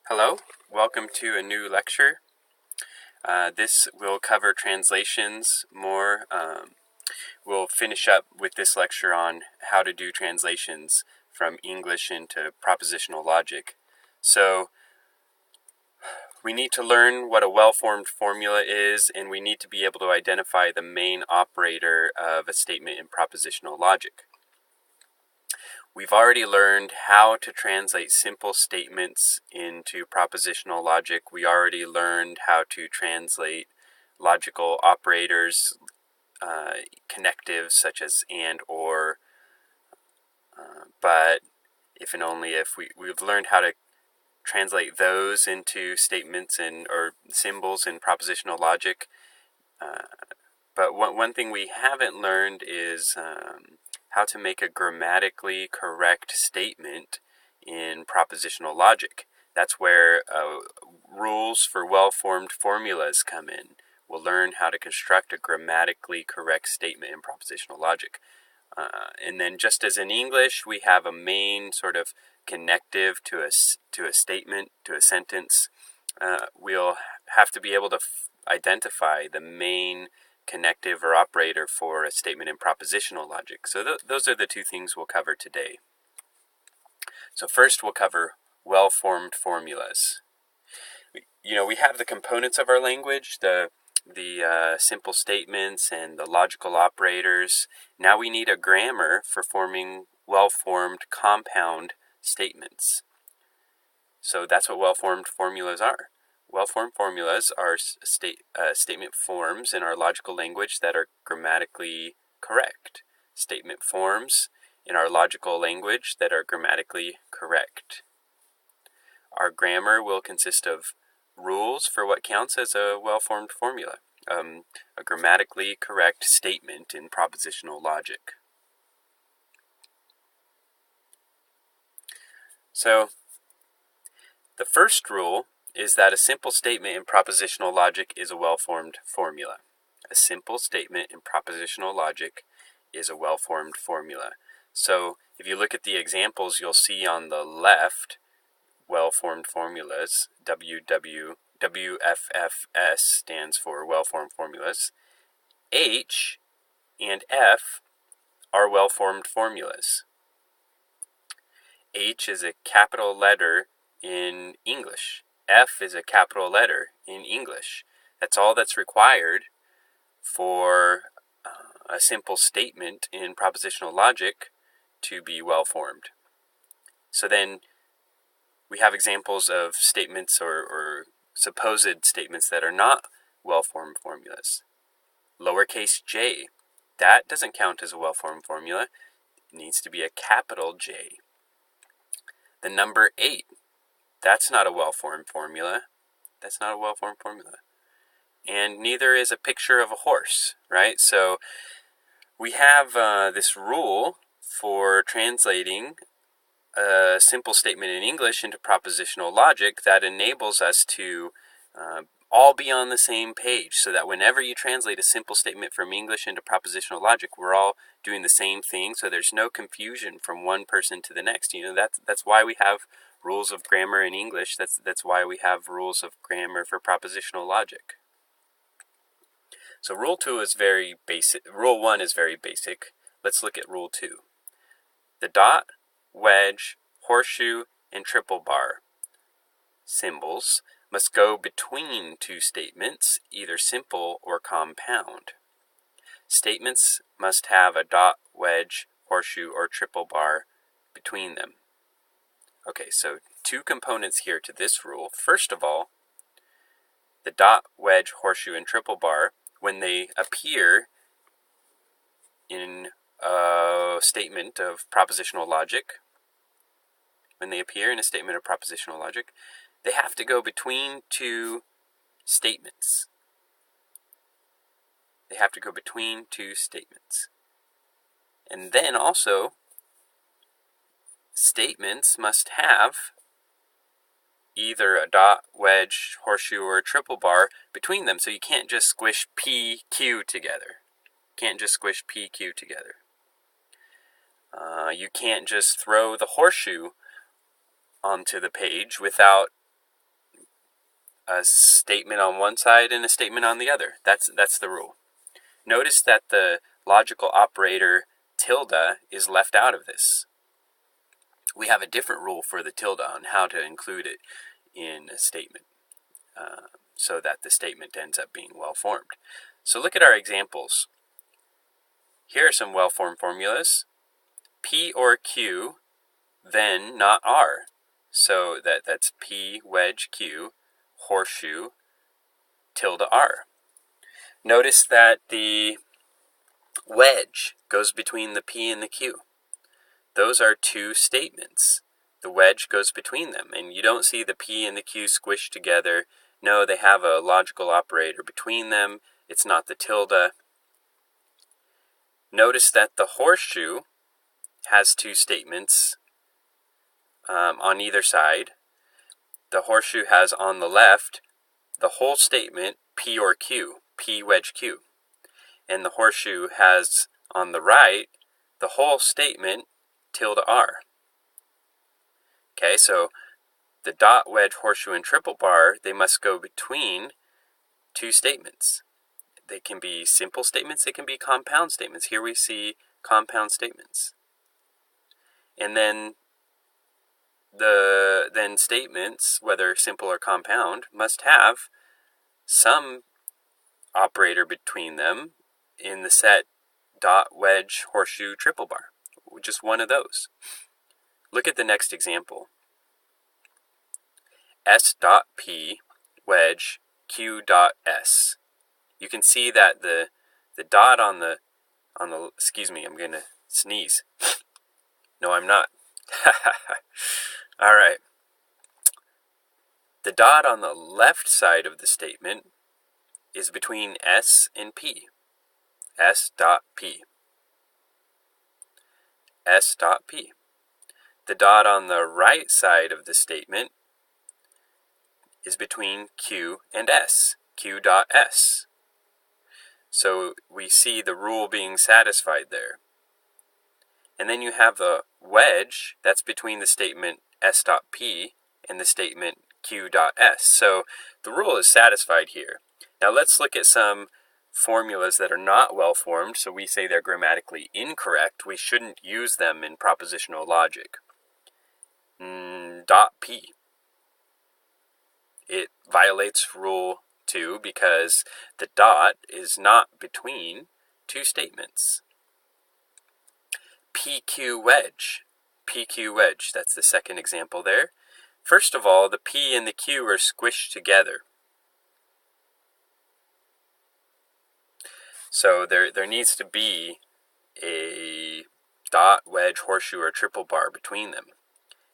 Hello, welcome to a new lecture. This will cover translations more. We'll finish up with this lecture on how to do translations from English into propositional logic. So we need to learn what a well-formed formula is, and we need to be able to identify the main operator of a statement in propositional logic. We've already learned how to translate simple statements into propositional logic. We already learned how to translate logical operators, connectives such as and, or, but if and only if. We've learned how to translate those into statements or symbols in propositional logic. But one thing we haven't learned is how to make a grammatically correct statement in propositional logic. That's where rules for well-formed formulas come in. We'll learn how to construct a grammatically correct statement in propositional logic. And then just as in English, we have a main sort of connective to a statement, to a sentence. We'll have to be able to identify the main connective or operator for a statement in propositional logic. So those are the two things we'll cover today. So first we'll cover well-formed formulas. We have the components of our language, the simple statements and the logical operators. Now we need a grammar for forming well-formed compound statements. So that's what well-formed formulas are. Well-formed formulas are statement forms in our logical language that are grammatically correct. Statement forms in our logical language that are grammatically correct. Our grammar will consist of rules for what counts as a well-formed formula, a grammatically correct statement in propositional logic. So, the first rule is that a simple statement in propositional logic is a well-formed formula. A simple statement in propositional logic is a well-formed formula. So if you look at the examples, you'll see on the left well-formed formulas. WFFS stands for well-formed formulas. H and F are well-formed formulas. H is a capital letter in English. F is a capital letter in English. That's all that's required for a simple statement in propositional logic to be well-formed. So then we have examples of statements or supposed statements that are not well-formed formulas. Lowercase j, that doesn't count as a well-formed formula. It needs to be a capital J. The number 8, that's not a well-formed formula. That's not a well-formed formula. And neither is a picture of a horse, right? So we have this rule for translating a simple statement in English into propositional logic that enables us to all be on the same page, so that whenever you translate a simple statement from English into propositional logic, we're all doing the same thing, so there's no confusion from one person to the next. That's why we have rules of grammar in English. That's why we have rules of grammar for propositional logic. So rule 2 is very basic. Rule 1 is very basic. Let's look at rule 2. The dot, wedge, horseshoe, and triple bar symbols must go between two statements, either simple or compound. Statements must have a dot, wedge, horseshoe, or triple bar between them. Okay, so two components here to this rule. First of all, the dot, wedge, horseshoe, and triple bar, when they appear in a statement of propositional logic, they have to go between two statements. And then also, statements must have either a dot, wedge, horseshoe, or a triple bar between them. So you can't just squish P, Q together. You can't just throw the horseshoe onto the page without a statement on one side and a statement on the other. That's the rule. Notice that the logical operator tilde is left out of this. We have a different rule for the tilde on how to include it in a statement so that the statement ends up being well-formed. So look at our examples. Here are some well-formed formulas. P or Q, then not R. So that's P wedge Q, horseshoe, tilde R. Notice that the wedge goes between the P and the Q. Those are two statements. The wedge goes between them, and you don't see the P and the Q squished together. No, they have a logical operator between them. It's not the tilde. Notice that the horseshoe has two statements on either side. The horseshoe has on the left the whole statement P or Q, P wedge Q. And the horseshoe has on the right the whole statement tilde R. Okay, so the dot, wedge, horseshoe, and triple bar, they must go between two statements. They can be simple statements, they can be compound statements. Here we see compound statements. And then statements, whether simple or compound, must have some operator between them in the set dot, wedge, horseshoe, triple bar. Just one of those. Look at the next example. S dot P wedge Q dot S. You can see that the dot on the excuse me, I'm gonna sneeze. No, I'm not. All right. The dot on the left side of the statement is between S and P. S dot P. S dot P. The dot on the right side of the statement is between Q and S. Q dot S. So we see the rule being satisfied there. And then you have the wedge that's between the statement S dot P and the statement Q dot S. So the rule is satisfied here. Now let's look at some formulas that are not well formed, so we say they're grammatically incorrect. We shouldn't use them in propositional logic. Dot P. It violates rule 2 because the dot is not between two statements. PQ wedge. PQ wedge, that's the second example there. First of all, the P and the Q are squished together. So there needs to be a dot, wedge, horseshoe, or triple bar between them.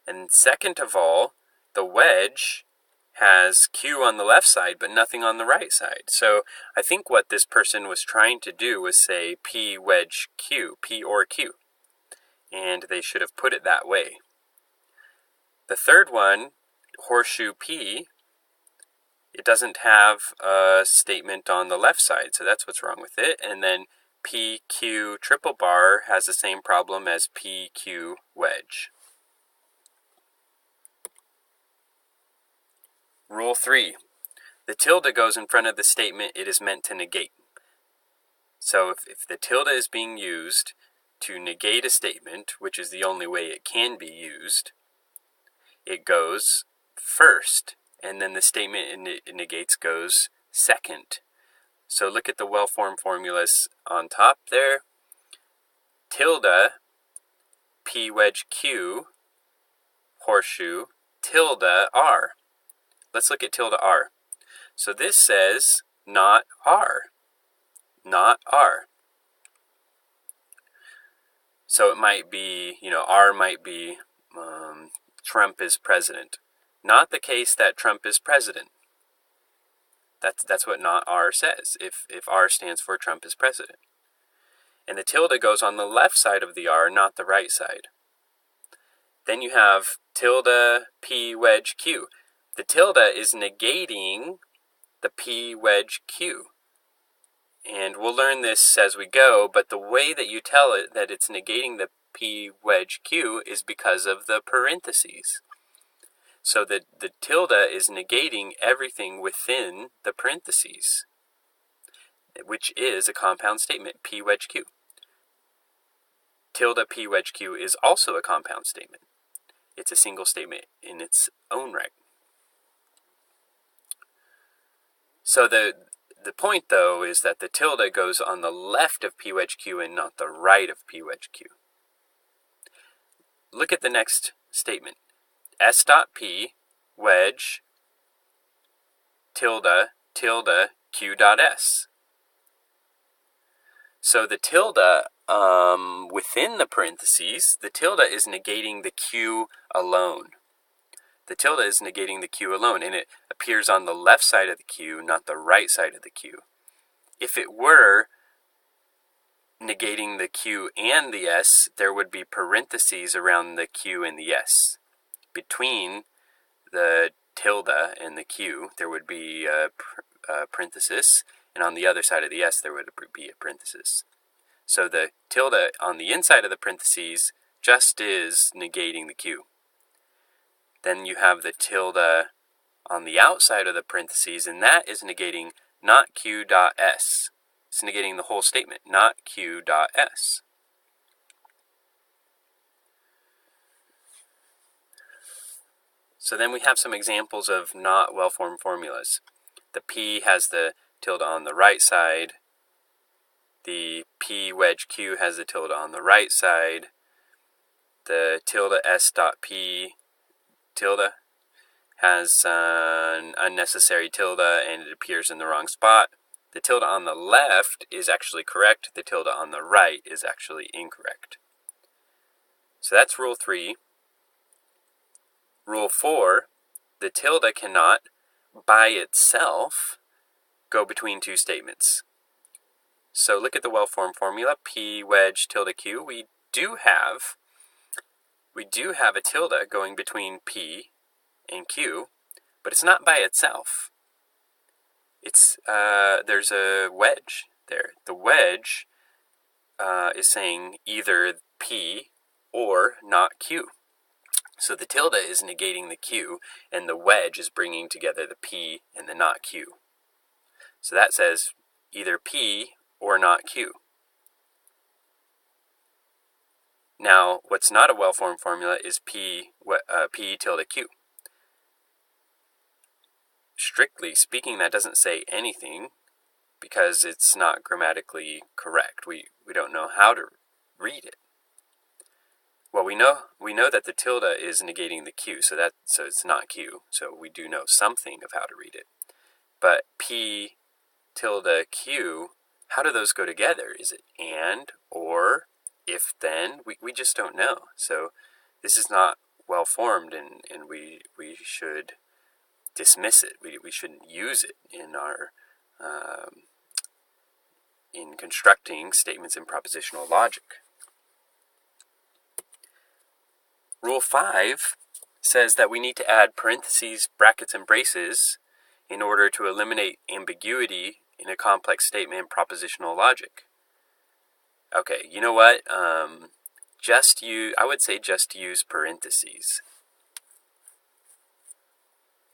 And second of all, the wedge has Q on the left side but nothing on the right side. So I think what this person was trying to do was say P wedge Q, P or Q. And they should have put it that way. The third one, horseshoe P, it doesn't have a statement on the left side, so that's what's wrong with it. And then PQ triple bar has the same problem as PQ wedge. Rule 3. The tilde goes in front of the statement it is meant to negate. So if the tilde is being used to negate a statement, which is the only way it can be used, it goes first, and then the statement it negates goes second. So look at the well-formed formulas on top there. Tilde, P wedge Q, horseshoe, tilde R. Let's look at tilde R. So this says not R. Not R. So it might be, R might be Trump is president. Not the case that Trump is president. That's what not R says, if R stands for Trump is president. And the tilde goes on the left side of the R, not the right side. Then you have tilde P wedge Q. The tilde is negating the P wedge Q. And we'll learn this as we go, but the way that you tell it that it's negating the P wedge Q is because of the parentheses. So the tilde is negating everything within the parentheses, which is a compound statement, P wedge Q. Tilde P wedge Q is also a compound statement. It's a single statement in its own right. So the point, though, is that the tilde goes on the left of P wedge Q and not the right of P wedge Q. Look at the next statement. S dot P wedge tilde Q dot S. So the tilde within the parentheses, the tilde is negating the Q alone. The tilde is negating the Q alone, and it appears on the left side of the Q, not the right side of the Q. If it were negating the Q and the S, there would be parentheses around the Q and the S. Between the tilde and the Q, there would be a parenthesis, and on the other side of the S, there would be a parenthesis. So the tilde on the inside of the parentheses just is negating the Q. Then you have the tilde on the outside of the parentheses, and that is negating not Q dot S. It's negating the whole statement, not Q dot S. So then we have some examples of not well-formed formulas. The P has the tilde on the right side. The P wedge Q has the tilde on the right side. The tilde S dot P tilde has an unnecessary tilde and it appears in the wrong spot. The tilde on the left is actually correct. The tilde on the right is actually incorrect. So that's rule 3. Rule 4, the tilde cannot, by itself, go between two statements. So look at the well-formed formula, P wedge tilde Q. We do have a tilde going between P and Q, but it's not by itself. There's a wedge there. The wedge is saying either P or not Q. So the tilde is negating the Q, and the wedge is bringing together the P and the not Q. So that says either P or not Q. Now, what's not a well-formed formula is P tilde Q. Strictly speaking, that doesn't say anything because it's not grammatically correct. We don't know how to read it. Well, we know that the tilde is negating the Q, so it's not Q. So we do know something of how to read it. But P tilde Q, how do those go together? Is it and, or, if, then? We just don't know. So this is not well formed, and we should dismiss it. We shouldn't use it in our in constructing statements in propositional logic. Rule 5 says that we need to add parentheses, brackets, and braces in order to eliminate ambiguity in a complex statement in propositional logic. Okay, you know what? I would say just use parentheses.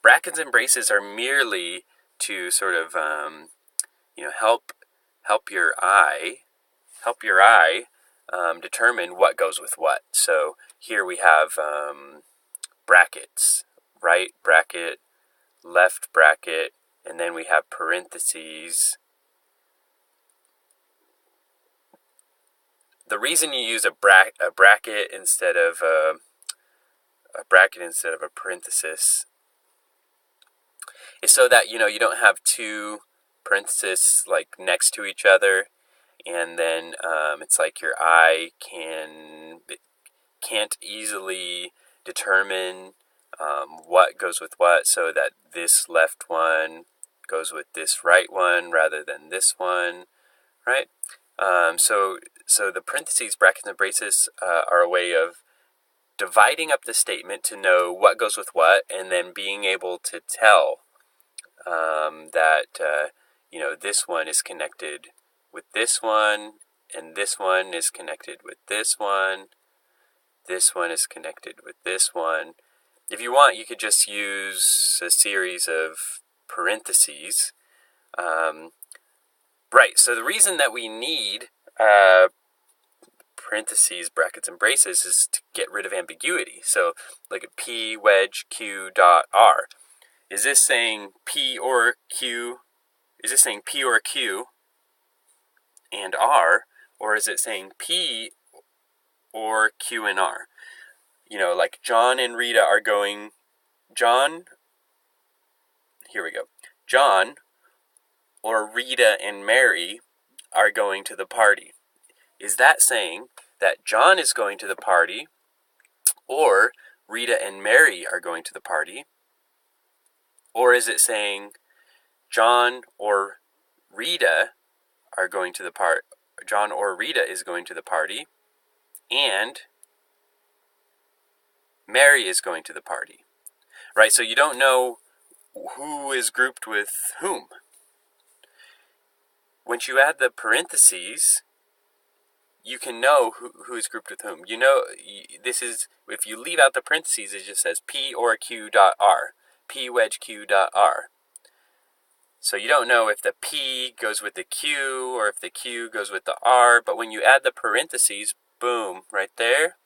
Brackets and braces are merely to sort of help your eye determine what goes with what. So here we have brackets, right bracket, left bracket, and then we have parentheses. The reason you use a bracket instead of a parenthesis is so that you don't have two parentheses like next to each other, and then it's like your eye can't easily determine what goes with what, so that this left one goes with this right one rather than this one, right? So the parentheses, brackets, and braces are a way of dividing up the statement to know what goes with what, and then being able to tell that this one is connected with this one, and this one is connected with this one. This one is connected with this one. If you want, you could just use a series of parentheses. Right, so the reason that we need parentheses, brackets, and braces is to get rid of ambiguity. So look at P wedge Q dot R. Is this saying P or Q? Is this saying P or Q and R? Or is it saying P or Q and R? You know, like John and Rita are going, here we go. John or Rita and Mary are going to the party. Is that saying that John is going to the party or Rita and Mary are going to the party? Or is it saying John or Rita are going to the party? John or Rita is going to the party and Mary is going to the party. Right, so you don't know who is grouped with whom. Once you add the parentheses, you can know who's grouped with whom. You know, this is, if you leave out the parentheses, it just says P or Q dot R. P wedge Q dot R. So you don't know if the P goes with the Q or if the Q goes with the R, but when you add the parentheses, boom, right there,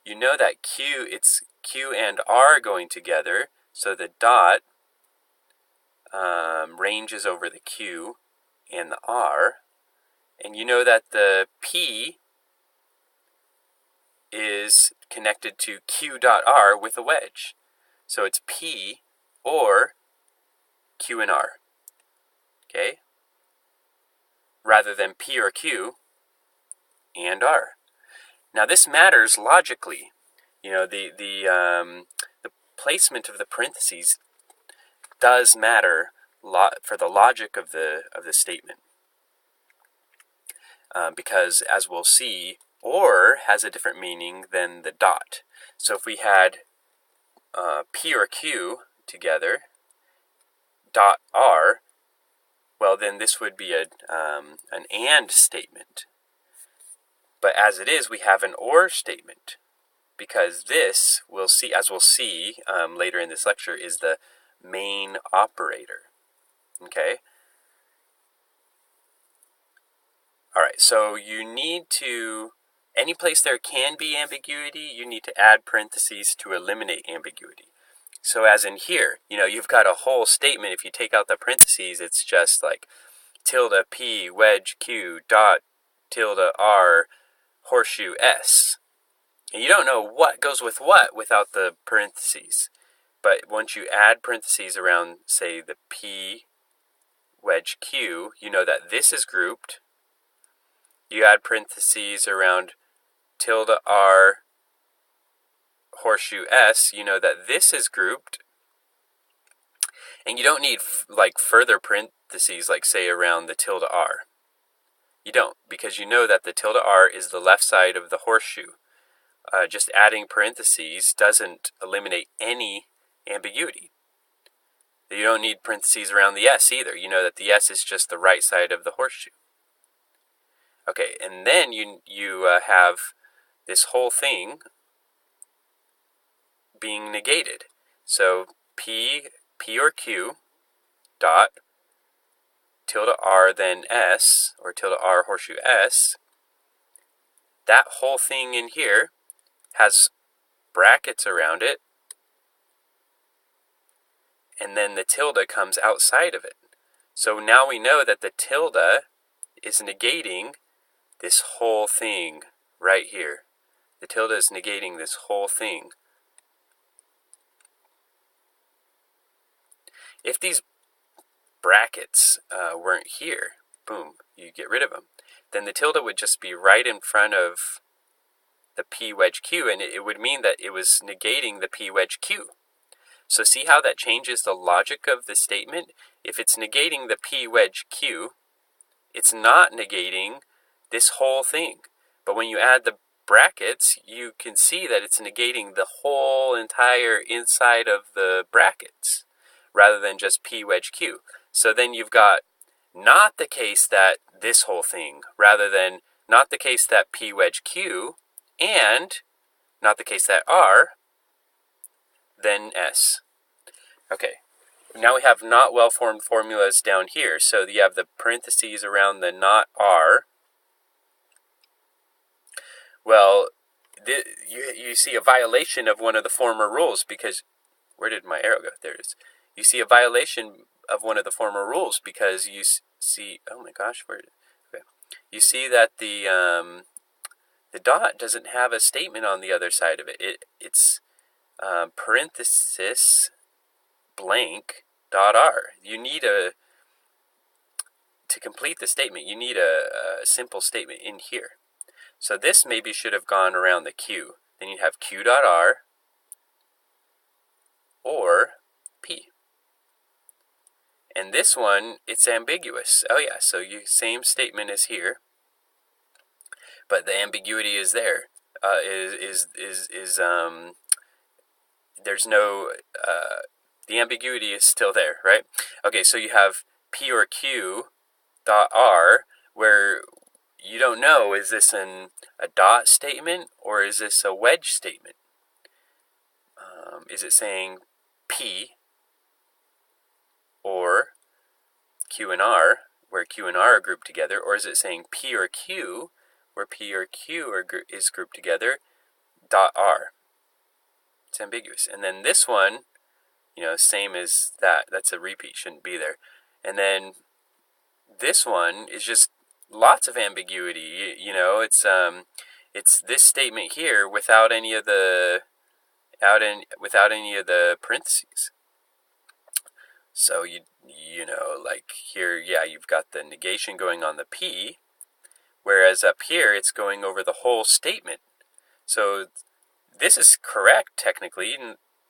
you know that it's Q and R going together, so the dot ranges over the Q and the R, and you know that the P is connected to Q dot R with a wedge. So it's P or Q and R, okay? Rather than P or Q and R. Now this matters logically. You know, the placement of the parentheses does matter for the logic of the statement. Because as we'll see, or has a different meaning than the dot. So if we had P or Q together, dot R, well then this would be an and statement. But as it is, we have an or statement, because this, as we'll see later in this lecture, is the main operator. Okay? Alright, so you need to, any place there can be ambiguity, you need to add parentheses to eliminate ambiguity. So as in here, you know, you've got a whole statement. If you take out the parentheses, it's just like tilde P wedge Q dot tilde R horseshoe S. And you don't know what goes with what without the parentheses. But once you add parentheses around, say, the P wedge Q, you know that this is grouped. You add parentheses around tilde R horseshoe S, you know that this is grouped. And you don't need like further parentheses, like say around the tilde R. You don't, because you know that the tilde R is the left side of the horseshoe. Just adding parentheses doesn't eliminate any ambiguity. You don't need parentheses around the S either. You know that the S is just the right side of the horseshoe. Okay, and then you have this whole thing being negated. So P or Q dot tilde R then S, or tilde R horseshoe S, that whole thing in here has brackets around it, and then the tilde comes outside of it. So now we know that the tilde is negating this whole thing right here. The tilde is negating this whole thing. If these brackets weren't here, boom, you get rid of them, then the tilde would just be right in front of the P wedge Q, and it would mean that it was negating the P wedge Q. So see how that changes the logic of the statement? If it's negating the P wedge Q, it's not negating this whole thing. But when you add the brackets, you can see that it's negating the whole entire inside of the brackets, rather than just P wedge Q. So then you've got not the case that this whole thing, rather than not the case that P wedge Q, and not the case that R, then S. Okay, now we have not well-formed formulas down here. So you have the parentheses around the not R. Well, you see a violation of one of the former rules because, where did my arrow go? There it is. You see a violation of one of the former rules because you see, oh my gosh, okay. You see that the dot doesn't have a statement on the other side of it. It's parenthesis blank dot R. You need to complete the statement, you need a simple statement in here. So this maybe should have gone around the Q. Then you have Q dot R or P. And this one, it's ambiguous. Oh yeah, so same statement as here, but the ambiguity is there. There's no the ambiguity is still there, right? Okay, so you have P or Q dot R, where you don't know, is this a dot statement or is this a wedge statement? Is it saying P or Q and R, where Q and R are grouped together, or is it saying P or Q, where P or Q is grouped together, dot R? It's ambiguous. And then this one, same as that. That's a repeat, shouldn't be there. And then this one is just lots of ambiguity. It's this statement here without any of the parentheses. So like here, yeah, you've got the negation going on the P, whereas up here it's going over the whole statement. So this is correct technically,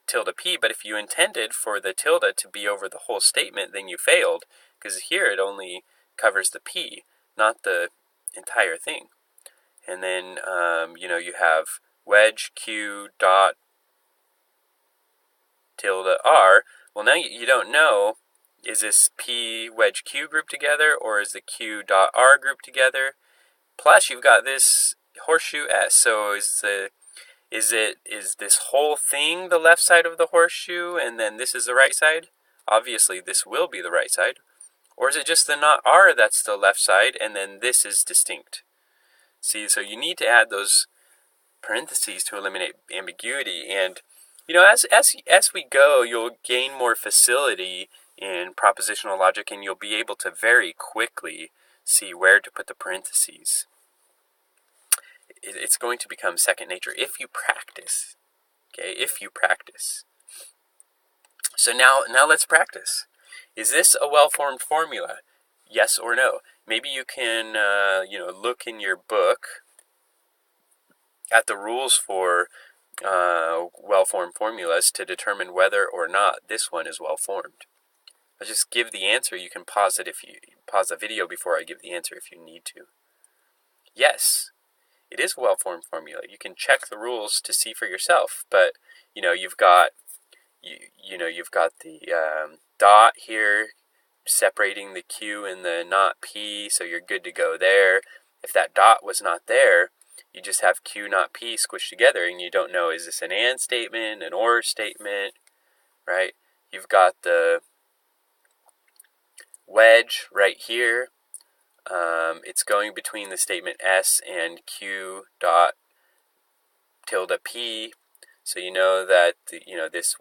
tilde P, but if you intended for the tilde to be over the whole statement, then you failed, because here it only covers the P, not the entire thing. And then you have wedge Q dot tilde R. Well, now you don't know, is this P wedge Q grouped together or is the Q dot R grouped together? Plus you've got this horseshoe S. So is this whole thing the left side of the horseshoe and then this is the right side? Obviously this will be the right side. Or is it just the not R that's the left side and then this is distinct? See, so you need to add those parentheses to eliminate ambiguity. And as we go, you'll gain more facility in propositional logic, and you'll be able to very quickly see where to put the parentheses. It's going to become second nature if you practice. Okay, if you practice. So now let's practice. Is this a well-formed formula? Yes or no? Maybe you can look in your book at the rules for well-formed formulas to determine whether or not this one is well-formed. I'll just give the answer. You can pause it if you pause the video before I give the answer if you need to. Yes, it is a well-formed formula. You can check the rules to see for yourself, but you've got the dot here separating the Q and the not P, so you're good to go there. If that dot was not there, you just have Q not P squished together, and you don't know, is this an and statement, an or statement, right? You've got the wedge right here. It's going between the statement S and Q dot tilde P, so you know that this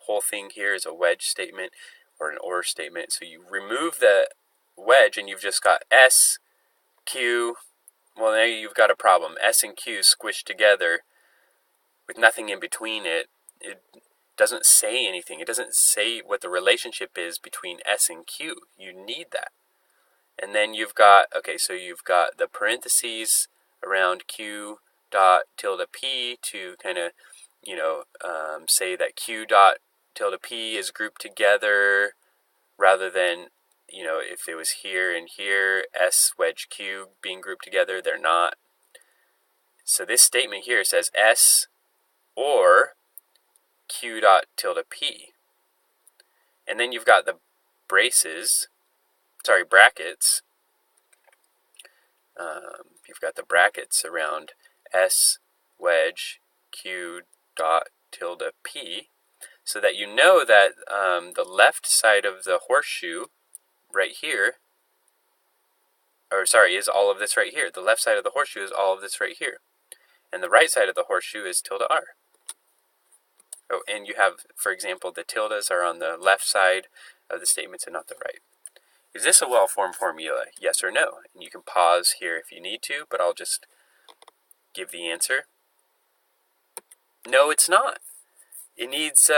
whole thing here is a wedge statement or an or statement. So you remove the wedge and you've just got S, Q. Well, now you've got a problem. S and Q squished together with nothing in between it. It doesn't say anything. It doesn't say what the relationship is between S and Q. You need that. And then you've got the parentheses around Q dot tilde P to kind of, say that Q dot tilde P is grouped together rather than, if it was here and here, S wedge Q being grouped together, they're not. So this statement here says S or Q dot tilde P. And then you've got the brackets. You've got the brackets around S wedge Q dot tilde p, so that you know that the left side of the horseshoe right here, or sorry, is all of this right here. The left side of the horseshoe is all of this right here. And the right side of the horseshoe is tilde r. Oh, and you have, for example, the tildes are on the left side of the statements and not the right. Is this a well-formed formula? Yes or no? And you can pause here if you need to, but I'll just give the answer. No, it's not. It needs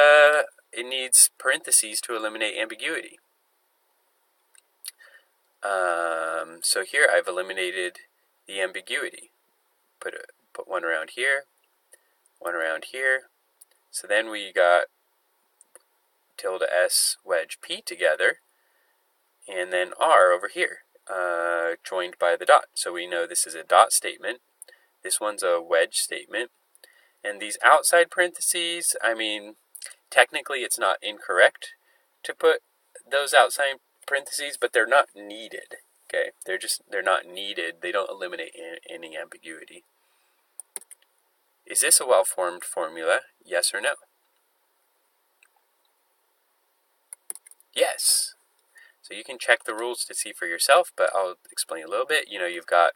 parentheses to eliminate ambiguity. So here I've eliminated the ambiguity. Put one around here, one around here. So then we got tilde s wedge p together, and then r over here, joined by the dot. So we know this is a dot statement. This one's a wedge statement. And these outside parentheses, I mean, technically it's not incorrect to put those outside parentheses, but they're not needed. Okay, they're not needed. They don't eliminate any ambiguity. Is this a well-formed formula? Yes or no? Yes. So you can check the rules to see for yourself, but I'll explain a little bit. You know, you've got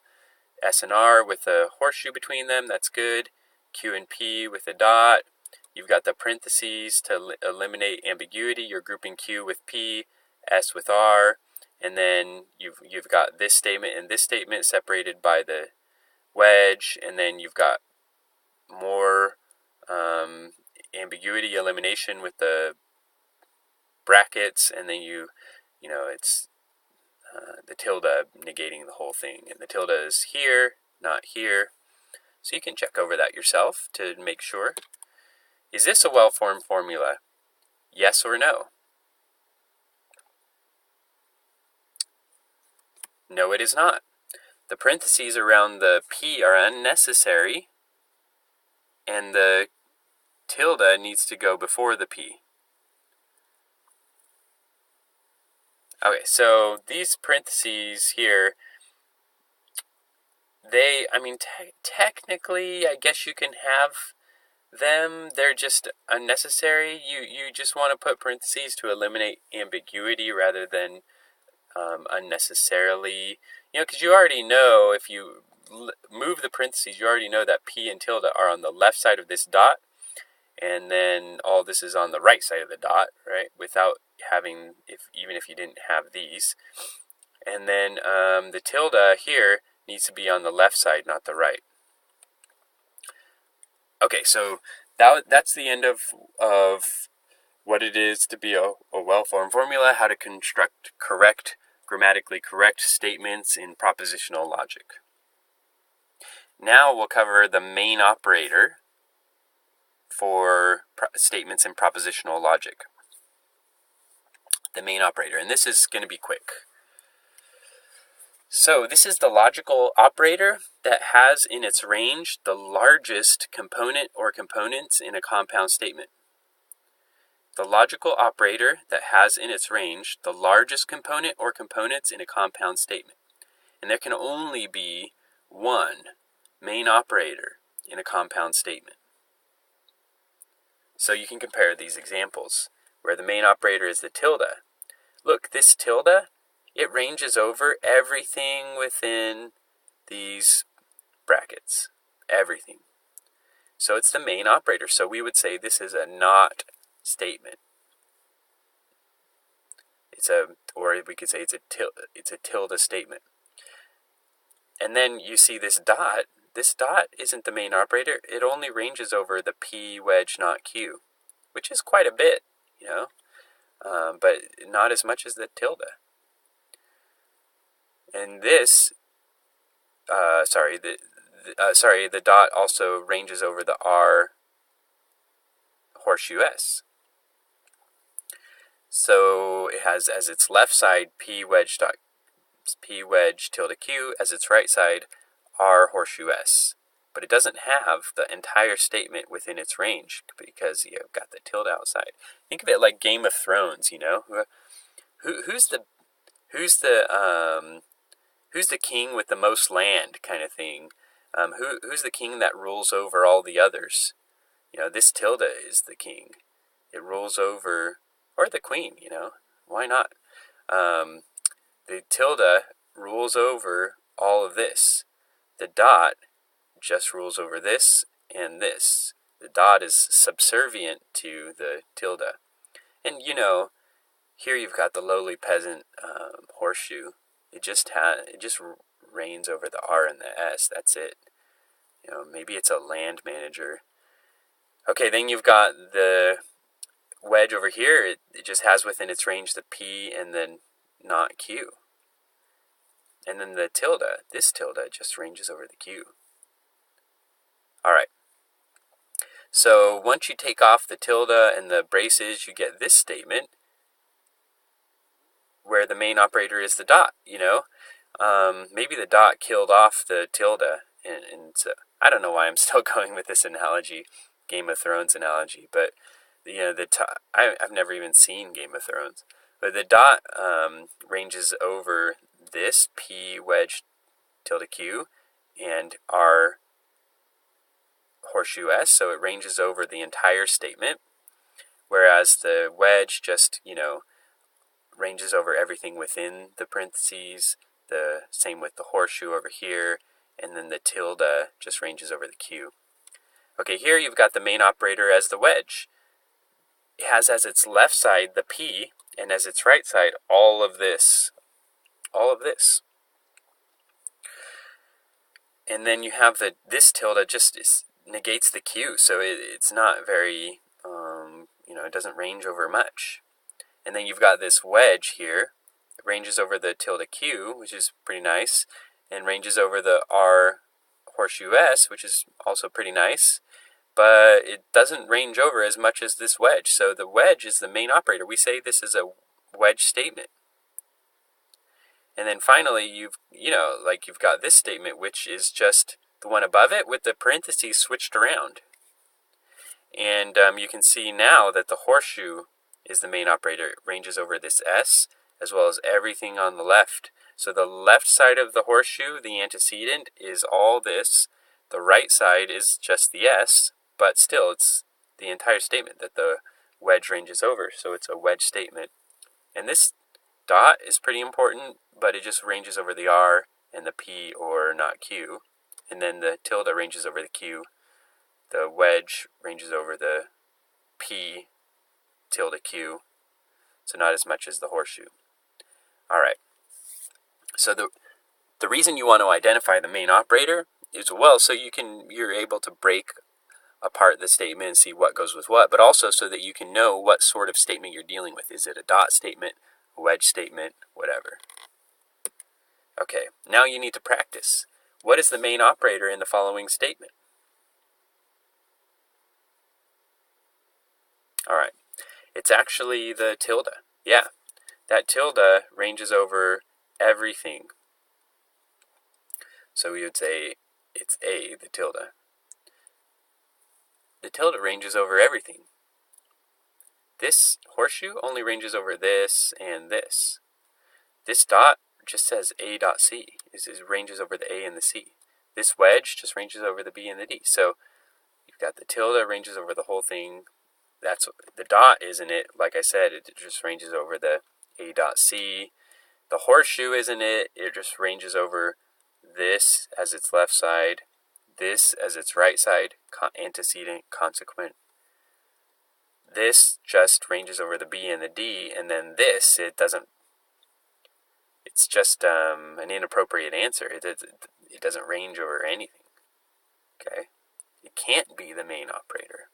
S and R with a horseshoe between them. That's good. Q and P with a dot. You've got the parentheses to eliminate ambiguity. You're grouping Q with P, S with R, and then you've got this statement and this statement separated by the wedge, and then you've got more ambiguity elimination with the brackets, and then you know it's the tilde negating the whole thing, and the tilde is here, not here. So you can check over that yourself to make sure. Is this a well-formed formula? Yes or no? No, it is not. The parentheses around the P are unnecessary, and the tilde needs to go before the P. Okay, so these parentheses here, technically, I guess you can have them. They're just unnecessary. You just want to put parentheses to eliminate ambiguity rather than unnecessarily. You know, because you already know if you move the parentheses, you already know that P and tilde are on the left side of this dot, and then all this is on the right side of the dot, right? Without having, even if you didn't have these. And then the tilde here needs to be on the left side, not the right. Okay, so that's the end of what it is to be a well-formed formula, how to construct grammatically correct statements in propositional logic. Now we'll cover the main operator for statements in propositional logic. The main operator, and this is going to be quick. So this is the logical operator that has in its range the largest component or components in a compound statement. The logical operator that has in its range the largest component or components in a compound statement. And there can only be one main operator in a compound statement. So you can compare these examples where the main operator is the tilde. Look, this tilde, it ranges over everything within these brackets. Everything. So it's the main operator. So we would say this is a not statement. Or we could say it's a tilde statement. And then you see this dot. This dot isn't the main operator. It only ranges over the P wedge not Q, which is quite a bit, you know, but not as much as the tilde. And this, the dot also ranges over the R horseshoe S. So it has as its left side P wedge tilde Q, as its right side R horseshoe S. But it doesn't have the entire statement within its range because you've got the tilde outside. Think of it like Game of Thrones, you know. Who's the king with the most land kind of thing? Who's the king that rules over all the others? This tilde is the king. It rules over, or the queen, why not? The tilde rules over all of this. The dot just rules over this and this. The dot is subservient to the tilde. And here you've got the lowly peasant horseshoe. It just reigns over the R and the S. That's it. Maybe it's a land manager. Okay, then you've got the wedge over here. It just has within its range the P and then not Q. And then the tilde, this tilde just ranges over the Q. All right. So once you take off the tilde and the braces, you get this statement where the main operator is the dot, Maybe the dot killed off the tilde. And so, I don't know why I'm still going with this analogy, Game of Thrones analogy, but I've never even seen Game of Thrones. But the dot ranges over this P wedge tilde Q and R horseshoe S, so it ranges over the entire statement, whereas the wedge just, ranges over everything within the parentheses, the same with the horseshoe over here, and then the tilde just ranges over the Q. Okay, here you've got the main operator as the wedge. It has as its left side the P, and as its right side all of this. All of this. And then you have this tilde just negates the Q, so it's not very, it doesn't range over much. And then you've got this wedge here. It ranges over the tilde Q, which is pretty nice, and ranges over the R horseshoe S, which is also pretty nice, but it doesn't range over as much as this wedge. So the wedge is the main operator. We say this is a wedge statement. And then finally, you've got this statement, which is just the one above it with the parentheses switched around. And you can see now that the horseshoe is the main operator. It ranges over this S as well as everything on the left. So the left side of the horseshoe, the antecedent, is all this. The right side is just the S, but still it's the entire statement that the wedge ranges over. So it's a wedge statement. And this dot is pretty important, but it just ranges over the R and the P or not Q. And then the tilde ranges over the Q. The wedge ranges over the P tilde Q. So not as much as the horseshoe. All right. So the reason you want to identify the main operator is, so you're able to break apart the statement and see what goes with what, but also so that you can know what sort of statement you're dealing with. Is it a dot statement, a wedge statement, whatever? Okay, now you need to practice. What is the main operator in the following statement? All right, it's actually the tilde. Yeah, that tilde ranges over everything. So we would say it's A, the tilde. The tilde ranges over everything. This horseshoe only ranges over this and this. This dot just says A dot C. It ranges over the A and the C. This wedge just ranges over the B and the D. So you've got the tilde ranges over the whole thing. That's the dot, isn't it? Like I said, it just ranges over the A dot C. The horseshoe, isn't it? It just ranges over this as its left side, this as its right side, antecedent, consequent. This just ranges over the B and the D, and then this, it doesn't. It's just an inappropriate answer. It doesn't range over anything. Okay, it can't be the main operator.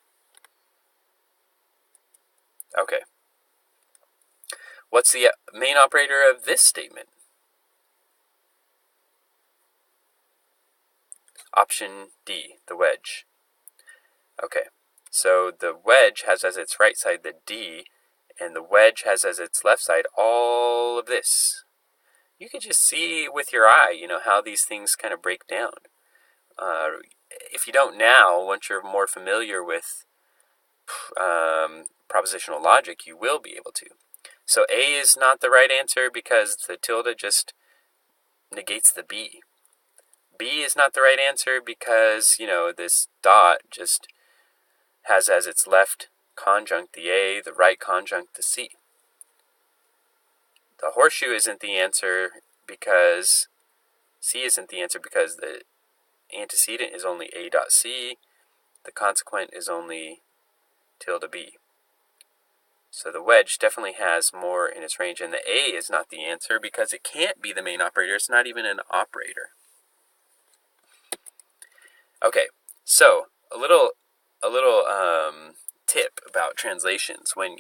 Okay. What's the main operator of this statement? Option D, the wedge. Okay, so the wedge has as its right side the D, and the wedge has as its left side all of this. You can just see with your eye, how these things kind of break down. If you don't now, once you're more familiar with propositional logic, you will be able to. So A is not the right answer because the tilde just negates the B. B is not the right answer because, this dot just has as its left conjunct the A, the right conjunct the C. The horseshoe isn't the answer because C isn't the answer because the antecedent is only A dot C, the consequent is only tilde B. So the wedge definitely has more in its range, and the A is not the answer because it can't be the main operator. It's not even an operator. Okay, so a little tip about translations when,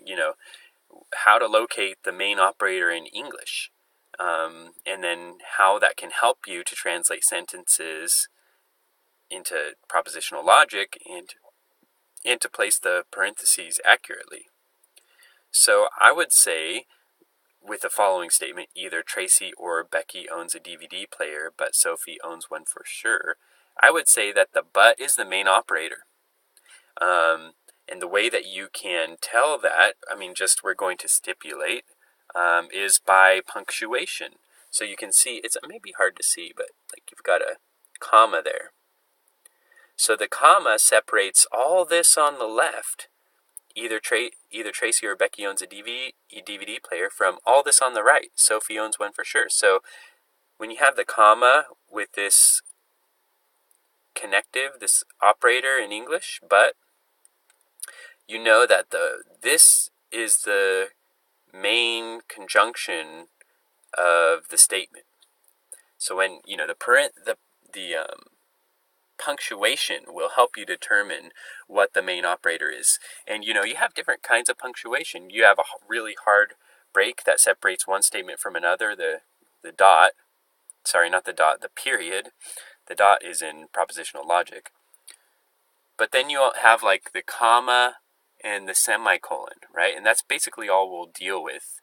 how to locate the main operator in English, and then how that can help you to translate sentences into propositional logic and to place the parentheses accurately. So I would say, with the following statement, either Tracy or Becky owns a DVD player, but Sophie owns one for sure, I would say that the but is the main operator. And the way that you can tell that, we're going to stipulate, is by punctuation. So you can see, it may be hard to see, but you've got a comma there. So the comma separates all this on the left, either Tracy or Becky owns a DVD player, from all this on the right, Sophie owns one for sure. So when you have the comma with this connective, this operator in English, but you know that this is the main conjunction of the statement. So when the punctuation will help you determine what the main operator is. And you have different kinds of punctuation. You have a really hard break that separates one statement from another. The dot, sorry, not the dot, the period. The dot is in propositional logic. But then you have the comma and the semicolon, right? And that's basically all we'll deal with.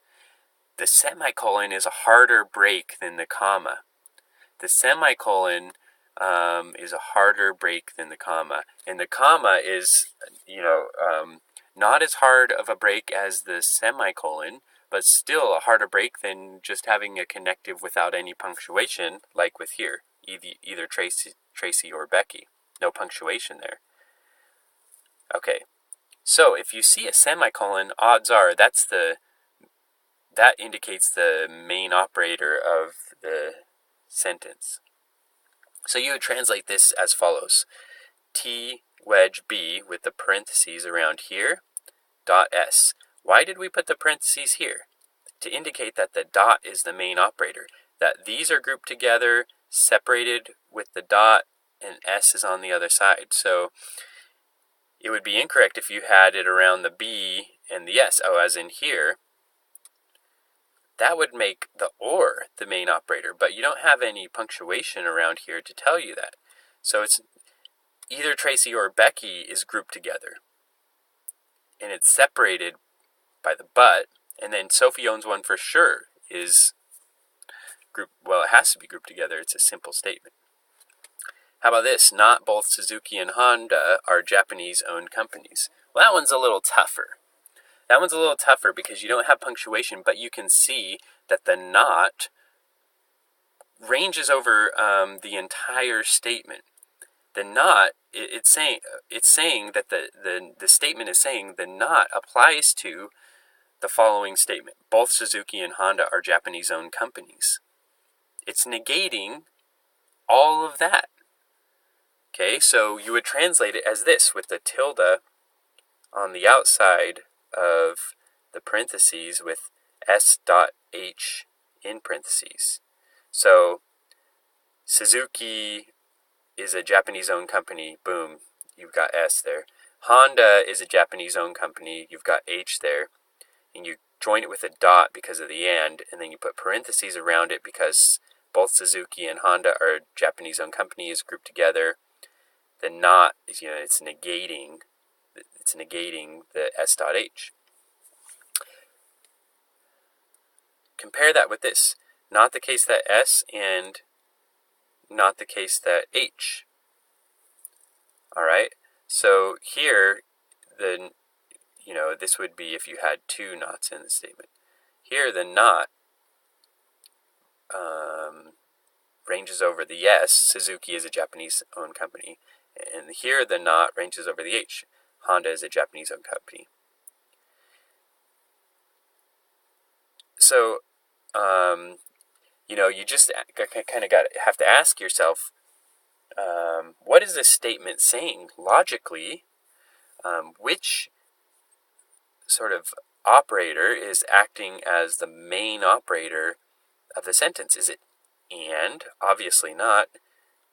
The semicolon is a harder break than the comma. The semicolon is a harder break than the comma. And the comma is, not as hard of a break as the semicolon, but still a harder break than just having a connective without any punctuation, like with here, either Tracy or Becky. No punctuation there. Okay, so if you see a semicolon, odds are that indicates the main operator of the sentence. So you would translate this as follows: T wedge B with the parentheses around here, dot S. Why did we put the parentheses here? To indicate that the dot is the main operator, that these are grouped together, separated with the dot, and S is on the other side. So it would be incorrect if you had it around the B and the S. Oh, as in here. That would make the or the main operator, but you don't have any punctuation around here to tell you that. So it's either Tracy or Becky is grouped together, and it's separated by the but, and then Sophie owns one for sure is grouped, well, it has to be grouped together. It's a simple statement. How about this? Not both Suzuki and Honda are Japanese-owned companies. Well, that one's a little tougher. That one's a little tougher because you don't have punctuation, but you can see that the not ranges over the entire statement. The not, it's saying that the statement is saying the not applies to the following statement: both Suzuki and Honda are Japanese-owned companies. It's negating all of that. Okay, so you would translate it as this, with the tilde on the outside of the parentheses with S dot H in parentheses. So Suzuki is a Japanese-owned company, boom, you've got S there. Honda is a Japanese-owned company, you've got H there. And you join it with a dot because of the and then you put parentheses around it because both Suzuki and Honda are Japanese-owned companies grouped together. The not is, it's negating the S dot H. Compare that with this. Not the case that S and not the case that H. All right. So here, this would be if you had two nots in the statement. Here, the not ranges over the S. Suzuki is a Japanese-owned company. And here, the not ranges over the H. Honda is a Japanese-owned company. So, you just kind of have to ask yourself, what is this statement saying logically? Which sort of operator is acting as the main operator of the sentence? Is it and? Obviously not,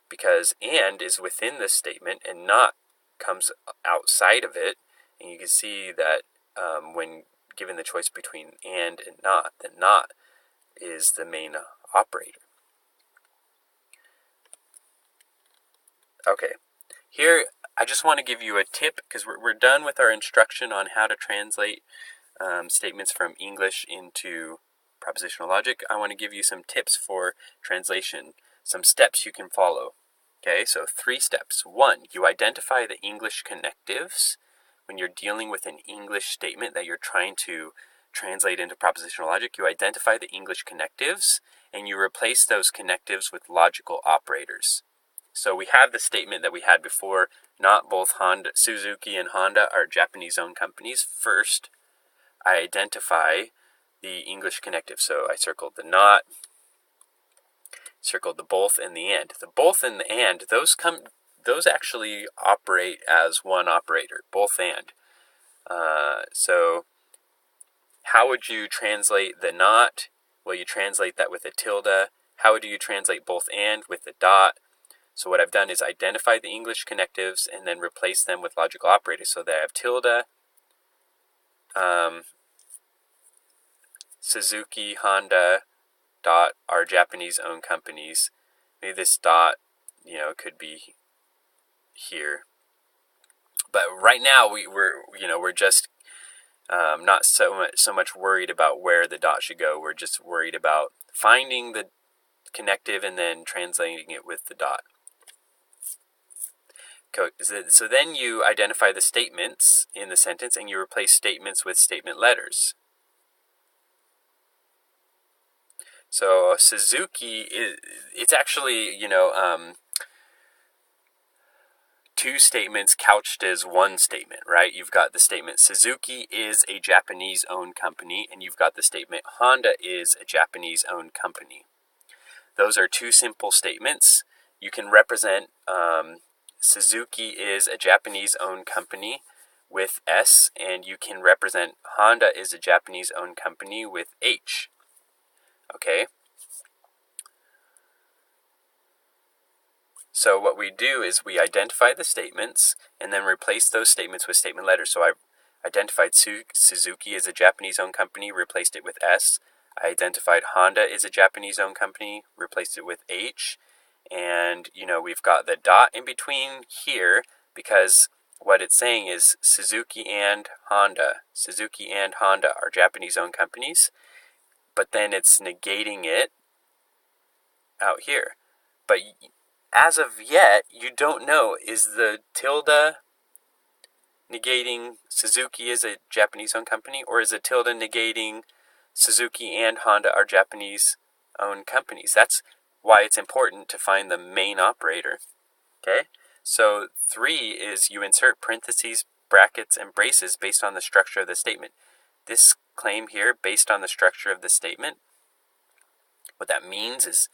because and is within this statement and not comes outside of it. And you can see that when given the choice between and not, then not is the main operator. Okay, here I just want to give you a tip, because we're done with our instruction on how to translate statements from English into propositional logic. I want to give you some tips for translation, some steps you can follow. Okay, so 3 steps. 1, you identify the English connectives when you're dealing with an English statement that you're trying to translate into propositional logic. You identify the English connectives and you replace those connectives with logical operators. So we have the statement that we had before, not both Suzuki and Honda are Japanese-owned companies. First, I identify the English connective. So I circled the not, circled the both and the and. The both and the and, those actually operate as one operator, both and. So how would you translate the not? Well, you translate that with a tilde. How do you translate both and? With the dot. So what I've done is identify the English connectives and then replace them with logical operators. So that I have tilde, Suzuki, Honda, dot are Japanese-owned companies. Maybe this dot, could be here. But right now we're just not so much worried about where the dot should go. We're just worried about finding the connective and then translating it with the dot. So then you identify the statements in the sentence and you replace statements with statement letters. So Suzuki it's actually 2 statements couched as one statement, right? You've got the statement Suzuki is a Japanese-owned company, and you've got the statement Honda is a Japanese-owned company. Those are 2 simple statements. You can represent Suzuki is a Japanese-owned company with S, and you can represent Honda is a Japanese-owned company with H. Okay? So what we do is we identify the statements and then replace those statements with statement letters. So I identified Suzuki as a Japanese-owned company, replaced it with S. I identified Honda is a Japanese-owned company, replaced it with H. And, we've got the dot in between here because what it's saying is Suzuki and Honda are Japanese-owned companies. But then it's negating it out here. But as of yet, you don't know, is the tilde negating Suzuki is a Japanese-owned company, or is the tilde negating Suzuki and Honda are Japanese-owned companies? That's why it's important to find the main operator. Okay? So 3 is you insert parentheses, brackets, and braces based on the structure of the statement. This claim here, based on the structure of the statement, what that means is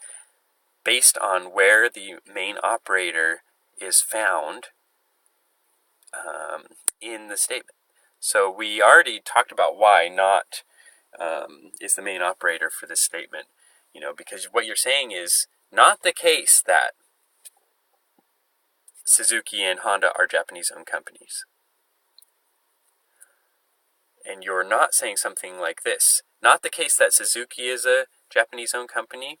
based on where the main operator is found in the statement. So we already talked about why not is the main operator for this statement. Because what you're saying is not the case that Suzuki and Honda are Japanese-owned companies. And you're not saying something like this. Not the case that Suzuki is a Japanese-owned company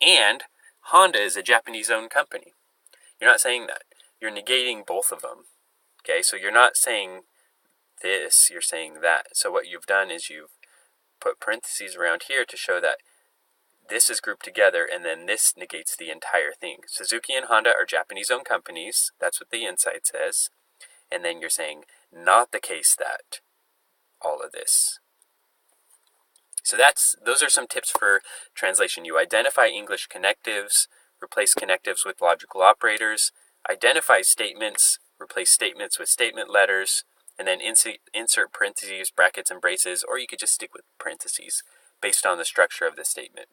and Honda is a Japanese-owned company. You're not saying that. You're negating both of them. Okay, so you're not saying this, you're saying that. So what you've done is you've put parentheses around here to show that this is grouped together and then this negates the entire thing. Suzuki and Honda are Japanese-owned companies. That's what the inside says. And then you're saying not the case that all of this. So those are some tips for translation. You identify English connectives, replace connectives with logical operators, identify statements replace statements with statement letters, and then insert parentheses, brackets, and braces, or you could just stick with parentheses based on the structure of the statement.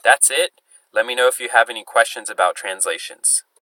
That's it. Let me know if you have any questions about translations.